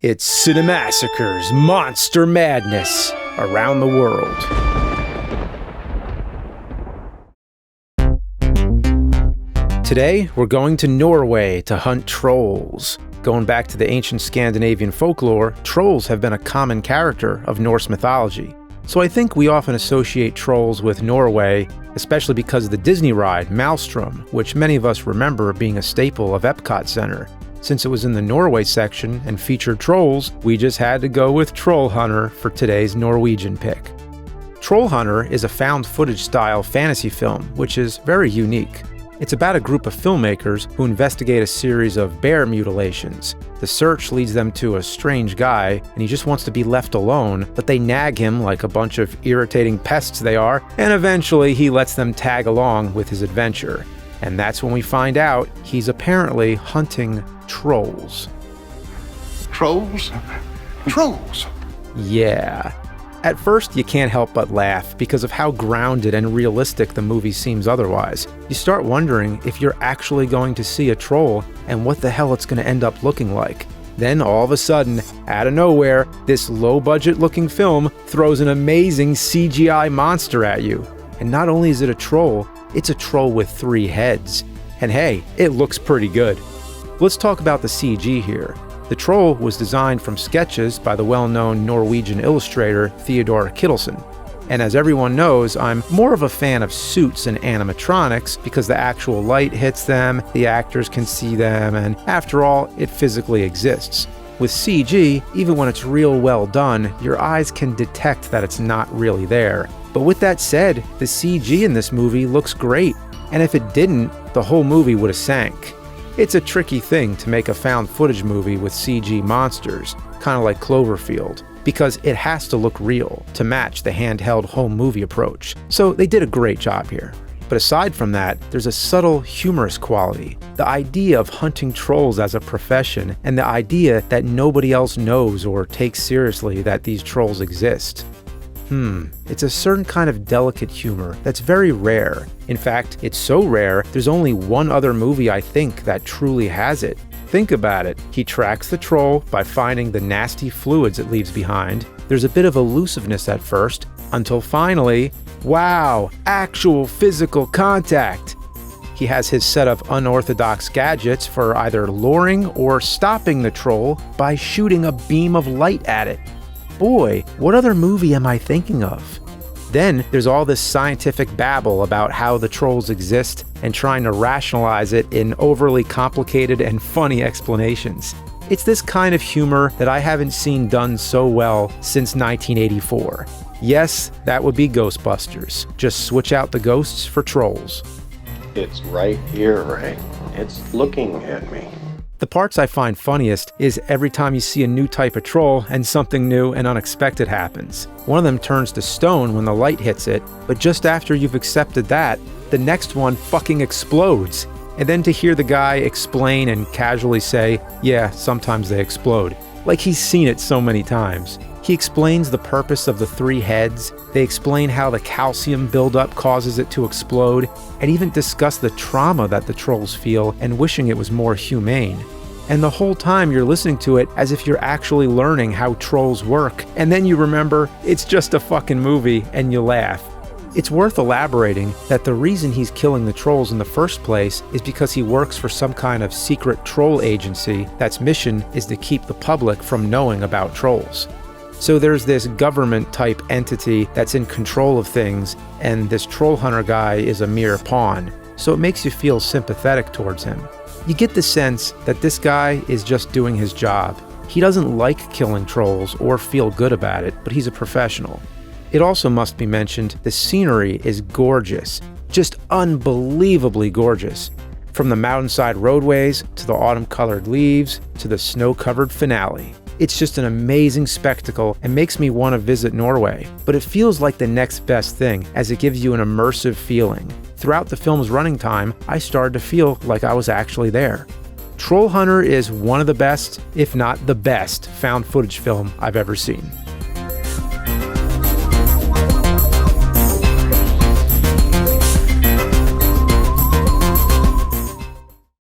It's Cinemassacre's Monster Madness around the world. Today, we're going to Norway to hunt trolls. Going back to the ancient Scandinavian folklore, trolls have been a common character of Norse mythology. So I think we often associate trolls with Norway, especially because of the Disney ride, Maelstrom, which many of us remember being a staple of Epcot Center. Since it was in the Norway section and featured trolls, we just had to go with Troll Hunter for today's Norwegian pick. Troll Hunter is a found footage style fantasy film, which is very unique. It's about a group of filmmakers who investigate a series of bear mutilations. The search leads them to a strange guy, and he just wants to be left alone, but they nag him like a bunch of irritating pests they are, and eventually he lets them tag along with his adventure. And that's when we find out he's apparently hunting trolls. Trolls? Trolls? Yeah. At first, you can't help but laugh because of how grounded and realistic the movie seems otherwise. You start wondering if you're actually going to see a troll and what the hell it's going to end up looking like. Then all of a sudden, out of nowhere, this low-budget looking film throws an amazing CGI monster at you. And not only is it a troll, it's a troll with 3 heads. And hey, it looks pretty good. Let's talk about the CG here. The troll was designed from sketches by the well-known Norwegian illustrator Theodor Kittelsen. And as everyone knows, I'm more of a fan of suits and animatronics because the actual light hits them, the actors can see them, and after all, it physically exists. With CG, even when it's real well done, your eyes can detect that it's not really there. But with that said, the CG in this movie looks great, and if it didn't, the whole movie would have sank. It's a tricky thing to make a found footage movie with CG monsters, kind of like Cloverfield, because it has to look real to match the handheld home movie approach. So they did a great job here. But aside from that, there's a subtle humorous quality. The idea of hunting trolls as a profession, and the idea that nobody else knows or takes seriously that these trolls exist. It's a certain kind of delicate humor that's very rare. In fact, it's so rare, there's only one other movie I think that truly has it. Think about it. He tracks the troll by finding the nasty fluids it leaves behind. There's a bit of elusiveness at first, until finally, wow, actual physical contact. He has his set of unorthodox gadgets for either luring or stopping the troll by shooting a beam of light at it. Boy, what other movie am I thinking of? Then there's all this scientific babble about how the trolls exist and trying to rationalize it in overly complicated and funny explanations. It's this kind of humor that I haven't seen done so well since 1984. Yes, that would be Ghostbusters. Just switch out the ghosts for trolls. It's right here, Ray. It's looking at me. The parts I find funniest is every time you see a new type of troll and something new and unexpected happens. One of them turns to stone when the light hits it, but just after you've accepted that, the next one fucking explodes. And then to hear the guy explain and casually say, yeah, sometimes they explode. Like he's seen it so many times. He explains the purpose of the 3 heads, they explain how the calcium buildup causes it to explode, and even discuss the trauma that the trolls feel and wishing it was more humane. And the whole time you're listening to it as if you're actually learning how trolls work, and then you remember it's just a fucking movie and you laugh. It's worth elaborating that the reason he's killing the trolls in the first place is because he works for some kind of secret troll agency that's mission is to keep the public from knowing about trolls. So there's this government-type entity that's in control of things, and this troll hunter guy is a mere pawn, so it makes you feel sympathetic towards him. You get the sense that this guy is just doing his job. He doesn't like killing trolls or feel good about it, but he's a professional. It also must be mentioned, the scenery is gorgeous, just unbelievably gorgeous. From the mountainside roadways, to the autumn-colored leaves, to the snow-covered finale. It's just an amazing spectacle and makes me want to visit Norway, but it feels like the next best thing as it gives you an immersive feeling. Throughout the film's running time, I started to feel like I was actually there. Troll Hunter is one of the best, if not the best, found footage film I've ever seen.